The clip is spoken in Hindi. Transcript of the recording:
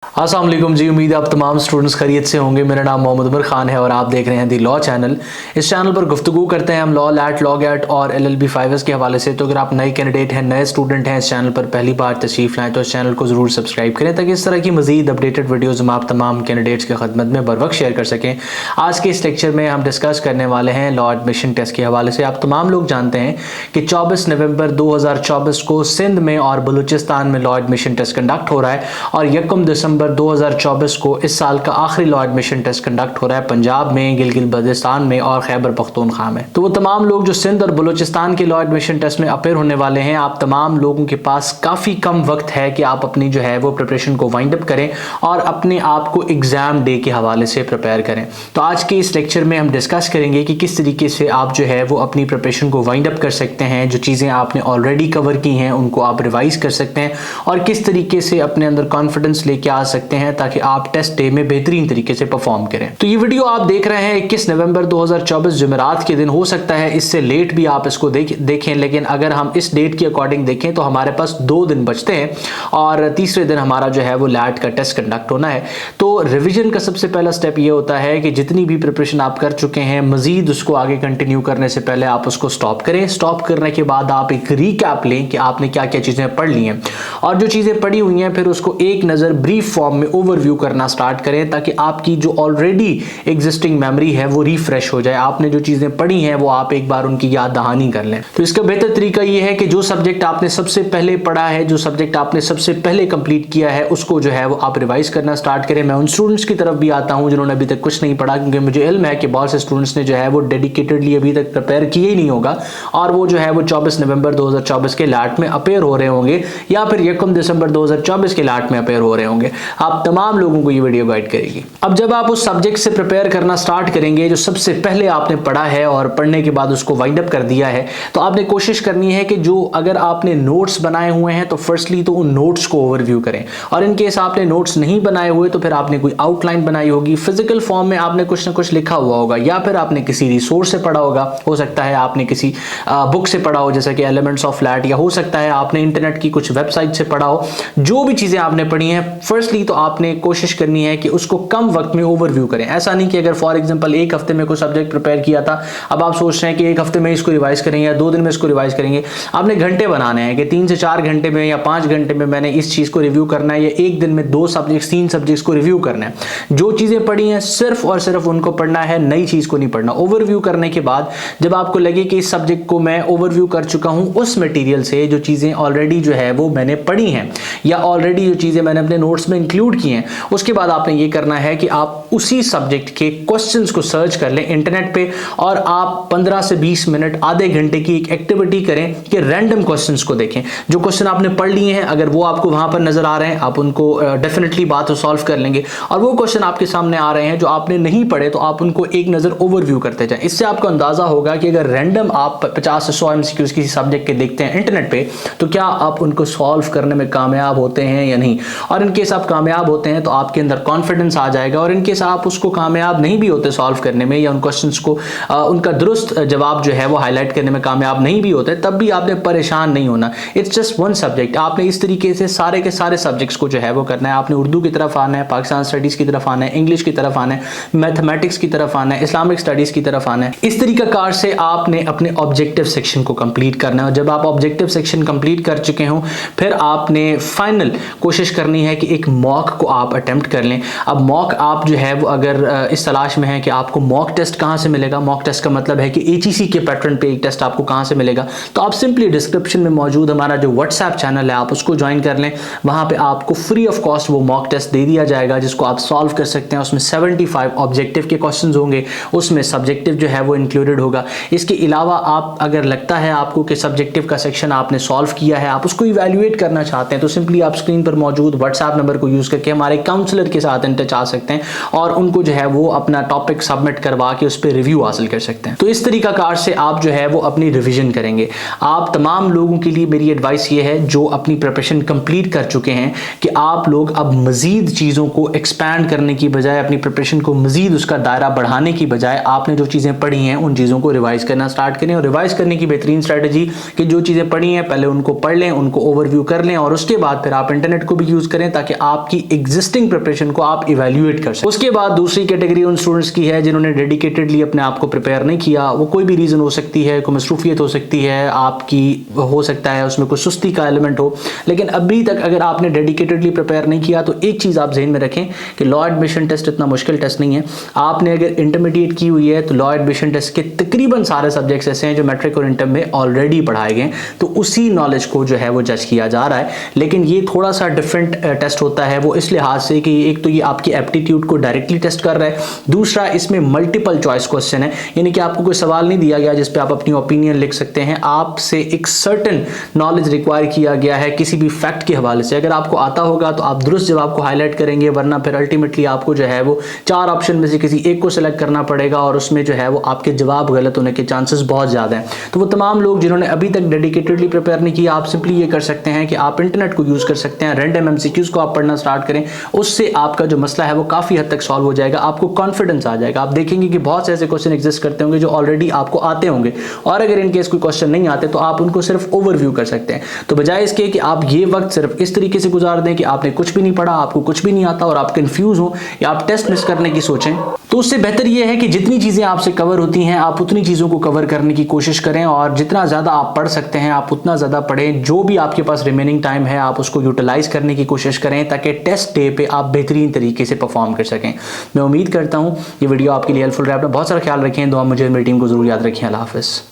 अस्सलाम वालेकुम जी। उम्मीद है आप तमाम स्टूडेंट्स खैरियत से होंगे। मेरा नाम मोहम्मद उमर खान है और आप देख रहे हैं दी लॉ चैनल। इस चैनल पर गुफ्तगू करते हैं हम लॉ लैट, लॉ गैट और LLB 5S के हवाले से। तो अगर आप नए कैंडिडेट हैं, नए स्टूडेंट हैं, इस चैनल पर पहली बार तशरीफ़ लाएँ तो इस चैनल को ज़रूर सब्सक्राइब करें ताकि इस तरह की मज़ीद अपडेटेड वीडियोज़ हम आप तमाम कैंडिडेट्स की खदमत में बर वक्त शेयर कर सकें। आज के इस लेक्चर में हम डिस्कस करने वाले हैं लॉ एडमिशन टेस्ट के हवाले से। आप तमाम लोग जानते हैं कि 24 नवंबर 2024 को सिंध में और बलूचिस्तान में लॉ एडमिशन टेस्ट कंडक्ट हो रहा है और 1 दिसंबर 2024 को इस साल का आखिरी लॉ एडमिशन टेस्ट कंडक्ट हो रहा है पंजाब में, गिलगित बल्तिस्तान में और खैबर पख्तूनख्वा में। तो वो तमाम लोग जो सिंध और बलूचिस्तान के लॉ एडमिशन टेस्ट में अपेयर होने वाले हैं, आप तमाम लोगों के पास काफ़ी कम वक्त है कि आप अपनी जो है वो प्रिपरेशन को वाइंड अप करें और अपने आप को एग्ज़ाम डे के हवाले से प्रिपेयर करें। तो आज के इस लेक्चर में हम डिस्कस करेंगे कि किस तरीके से आप जो है वो अपनी प्रिपरेशन को वाइंड अप कर सकते हैं। जो चीज़ें आपने ऑलरेडी कवर की हैं उनको आप रिवाइज कर सकते हैं और किस तरीके से अपने अंदर कॉन्फिडेंस लेके आ सकते हैं ताकि आप टेस्ट डे में बेहतरीन तरीके से परफॉर्म करें। तो ये वीडियो आप देख रहे हैं 21 नवंबर 2024 जुमेरात के दिन। हो सकता है इससे लेट भी आप इसको देखें, लेकिन अगर हम इस डेट के अकॉर्डिंग देखें तो हमारे पास 2 दिन बचते हैं और तीसरे दिन हमारा जो है वो लैट का टेस्ट कंडक्ट होना है। तो रिविजन का सबसे पहला स्टेप ये होता है कि जितनी भी प्रिपरेशन आप कर चुके हैं, मजीद उसको आगे कंटिन्यू करने से पहले आप उसको स्टॉप करें। स्टॉप करने के बाद आप एक रिकैप लें कि आपने क्या क्या चीज़ें पढ़ ली हैं और जो चीज़ें पढ़ी हुई हैं फिर उसको एक नज़र ब्रीफ फॉर्म में ओवरव्यू करना स्टार्ट करें ताकि आपकी जो ऑलरेडी एग्जिस्टिंग मेमोरी है वो रिफ्रेश हो जाए। आपने जो चीज़ें पढ़ी हैं वो आप एक बार उनकी याद दहानी कर लें। तो इसका बेहतर तरीका ये है कि जो सब्जेक्ट आपने सबसे पहले पढ़ा है, जो सब्जेक्ट आपने सबसे पहले कंप्लीट किया है, उसको जो है वो आप रिवाइज करना स्टार्ट करें। मैं उन स्टूडेंट्स की तरफ भी आता हूँ जिन्होंने अभी तक कुछ नहीं पढ़ा, क्योंकि मुझे इल्म है कि बहुत से स्टूडेंट्स ने जो है वो डेडिकेटेडली अभी तक प्रिपेयर किए ही नहीं होगा और वो जो है वो 24 नवंबर 2024 के लैट में अपेयर हो रहे होंगे या फिर 1 दिसंबर 2024 के लैट में अपेयर हो रहे होंगे। आप तमाम लोगों को ये वीडियो गाइड करेगी। अब जब आप उस सब्जेक्ट से प्रिपेयर करना स्टार्ट करेंगे जो सबसे पहले आपने पढ़ा है और पढ़ने के बाद उसको वाइंड अप कर दिया है, तो आपने कोशिश करनी है कि जो अगर आपने नोट्स बनाए हुए हैं तो फर्स्टली तो उन नोट्स को ओवरव्यू करें और इन केस आपने नोट्स नहीं बनाए हुए तो फिर आपने कोई आउटलाइन बनाई होगी, फिजिकल फॉर्म में आपने कुछ ना कुछ लिखा हुआ होगा या फिर आपने किसी रिसोर्स से पढ़ा होगा। हो सकता है आपने किसी बुक से पढ़ा हो जैसे कि एलिमेंट्स ऑफ लैट, या हो सकता है आपने इंटरनेट की कुछ वेबसाइट से पढ़ा हो। जो भी चीज़ें आपने पढ़ी हैं फर्स्टली तो आपने कोशिश करनी है कि उसको कम वक्त में ओवरव्यू करें। ऐसा नहीं कि अगर फॉर एग्जांपल एक हफ्ते में कोई सब्जेक्ट प्रिपेयर किया था, अब आप सोच रहे हैं कि एक हफ्ते में इसको रिवाइज करेंगे या 2 दिन में इसको रिवाइज करेंगे। आपने घंटे बनाने हैं कि 3 से 4 घंटे में या 5 घंटे में मैंने इस चीज़ को रिव्यू करना है या एक दिन में 2 सब्जेक्ट्स 3 सब्जेक्ट्स को रिव्यू करना है। जो चीज़ें पढ़ी हैं सिर्फ और सिर्फ उनको पढ़ना है, नई चीज़ को नहीं पढ़ना। ओवरव्यू करने के बाद जब आपको लगे कि इस सब्जेक्ट को मैं ओवरव्यू कर चुका हूँ, उस मटेरियल से जो चीज़ें ऑलरेडी जो है वो मैंने पढ़ी हैं या ऑलरेडी जो चीज़ें मैंने अपने नोट्स में इंक्लूड की हैं, उसके बाद आपने ये करना है कि आप उसी सब्जेक्ट के क्वेश्चंस को सर्च कर लें इंटरनेट पे और आप 15 से 20 मिनट, आधे घंटे की एक एक्टिविटी करें कि रैंडम क्वेश्चंस को देखें। जो क्वेश्चन आपने पढ़ लिए हैं अगर वो आपको वहां पर नजर आ रहे हैं, आप उनको डेफिनेटली बात को सॉल्व कर लेंगे और वो क्वेश्चन आपके सामने आ रहे हैं जो आपने नहीं पढ़े तो आप उनको एक नज़र ओवरव्यू करते जाएं। इससे आपको अंदाजा होगा कि अगर रैंडम आप 50 से 100 MCQs किसी सब्जेक्ट के देखते हैं इंटरनेट पे तो क्या आप उनको सॉल्व करने में कामयाब होते हैं या नहीं। और इन केस आप कामयाब होते हैं तो आपके अंदर कॉन्फिडेंस आ जाएगा और इन केस आप उसको कामयाब नहीं भी होते सॉल्व करने में या उन क्वेश्चंस को उनका दुरुस्त जवाब जो है वो हाईलाइट करने में कामयाब नहीं भी होते, तब भी आपने परेशान नहीं होना। It's just one subject. आपने इस तरीके से सारे के सारे सब्जेक्ट्स को जो है वो करना है। आपने उर्दू की तरफ आना है, पाकिस्तान स्टडीज़ की तरफ आना है, इंग्लिश की तरफ आना है, मैथमेटिक्स की तरफ आना है, इस्लामिक स्टडीज़ की तरफ आना है। इस तरीकाकार से आपने अपने ऑब्जेक्टिव सेक्शन को कंप्लीट करना है और जब आप ऑब्जेक्टिव सेक्शन कंप्लीट कर चुके हों फिर आपने फाइनल कोशिश करनी है कि एक मॉक को आप अटेम्प्ट कर लें। अब मॉक आप जो है वो अगर इस तलाश में है कि आपको मॉक टेस्ट कहाँ से मिलेगा, मॉक टेस्ट का मतलब है कि HEC के पैटर्न पे एक टेस्ट आपको कहाँ से मिलेगा, तो आप सिंपली डिस्क्रिप्शन में मौजूद हमारा जो व्हाट्सएप चैनल है आप उसको ज्वाइन कर लें। वहाँ पे आपको फ्री ऑफ कॉस्ट वो मॉक टेस्ट दे दिया जाएगा जिसको आप सॉल्व कर सकते हैं। उसमें 75 ऑब्जेक्टिव के क्वेश्चन होंगे, उसमें सब्जेक्टिव जो है वो इंक्लूडेड होगा। इसके अलावा आप अगर लगता है आपको कि सब्जेक्टिव का सेक्शन आपने सॉल्व किया है, आप उसको इवेल्युएट करना चाहते हैं, तो सिंपली आप स्क्रीन पर मौजूद व्हाट्सएप नंबर को यूज़ करके हमारे काउंसलर के साथ इन टच आ सकते हैं और उनको जो है वो अपना टॉपिक सबमिट करवा के उस पर रिव्यू हासिल कर सकते हैं। तो इस तरीकाकार से आप जो है वो अपनी रिवीजन करेंगे। आप तमाम लोगों के लिए मेरी एडवाइस ये है जो अपनी प्रिपरेशन कंप्लीट कर चुके हैं कि आप लोग अब मजीद चीज़ों को एक्सपैंड करने की बजाय, अपनी प्रिपरेशन को मजीद उसका दायरा बढ़ाने की बजाय आपने जो चीज़ें पढ़ी हैं उन चीज़ों को रिवाइज करना स्टार्ट करें। और रिवाइज करने की बेहतरीन स्ट्रैटेजी कि जो चीज़ें पढ़ी हैं पहले उनको पढ़ लें, उनको ओवरव्यू कर लें और उसके बाद फिर आप इंटरनेट को भी यूज़ करें ताकि आपकी एग्जिस्टिंग प्रिपरेशन को आप इवेल्युएट कर सकें। उसके बाद दूसरी कैटेगरी उन स्टूडेंट्स की है जिन्होंने डेडिकेटेडली अपने आप को प्रिपेयर नहीं किया। वो कोई भी रीजन हो सकती है, कोई मसरूफियत हो सकती है आपकी, हो सकता है उसमें कोई सुस्ती का एलिमेंट हो, लेकिन अभी तक अगर आपने डेडिकेटेडली प्रिपेयर नहीं किया तो एक चीज आप जहन में रखें कि लॉ एडमिशन टेस्ट इतना मुश्किल टेस्ट नहीं है। आपने अगर इंटरमीडिएट की हुई है तो लॉ एडमिशन टेस्ट के तकरीबन सारे सब्जेक्ट्स ऐसे हैं जो मैट्रिक और इंटर में ऑलरेडी पढ़ाए गए, तो उसी नॉलेज को जो है वो जज किया जा रहा है। लेकिन ये थोड़ा सा डिफरेंट टेस्ट होता है वो इस लिहाज से कि एक तो ये आपकी एप्टीट्यूड को डायरेक्टली टेस्ट कर रहा है, दूसरा इसमें मल्टीपल चॉइस क्वेश्चन है, यानी कि आपको कोई सवाल नहीं दिया गया जिस पे आप अपनी ओपिनियन लिख सकते हैं। आपसे एक सर्टेन नॉलेज रिक्वायर किया गया है किसी भी फैक्ट के हवाले से। अगर आपको आता होगा तो आप दुरुस्त जवाब को हाईलाइट करेंगे, वरना फिर अल्टीमेटली आपको जो है वो 4 ऑप्शन में से किसी एक को सिलेक्ट करना पड़ेगा और उसमें जो है वो आपके जवाब गलत होने के चांसेस बहुत ज्यादा हैं। तो वो तमाम लोग जिन्होंने अभी तक डेडिकेटेडली प्रिपेयर नहीं किया, आप सिंपली ये कर सकते हैं कि आप इंटरनेट को यूज कर सकते हैं, रैंडम एमसीक्यूज को आप पढ़ना स्टार्ट करें, उससे आपका जो मसला है वो काफी हद तक सॉल्व हो जाएगा, आपको कॉन्फिडेंस आ जाएगा। आप देखेंगे कि बहुत से ऐसे क्वेश्चन एग्जिस्ट करते होंगे जो ऑलरेडी आपको आते होंगे, और अगर इनकेस कोई क्वेश्चन नहीं आते तो आप उनको सिर्फ ओवरव्यू कर सकते हैं। तो बजाय इसके कि आप ये वक्त सिर्फ इस तरीके से गुजार दें कि आपने कुछ भी नहीं पढ़ा, आपको कुछ भी नहीं आता और आप कंफ्यूज हो या आप टेस्ट मिस करने की सोचें, तो उससे बेहतर यह है कि जितनी चीजें आपसे कवर होती हैं आप उतनी चीजों को कवर करने की कोशिश करें, और जितना ज्यादा आप पढ़ सकते हैं आप उतना ज्यादा पढ़ें। जो भी आपके पास रिमेनिंग टाइम है आप उसको यूटिलाइज करने की कोशिश करें ताकि टेस्ट डे पे आप बेहतरीन तरीके से परफॉर्म कर सकें। मैं उम्मीद करता हूं ये वीडियो आपके लिए हेल्पफुल रहा। अपना बहुत सारा ख्याल रखें, दुआ मुझे मेरी टीम को जरूर याद रखें। अल्लाह हाफिज़।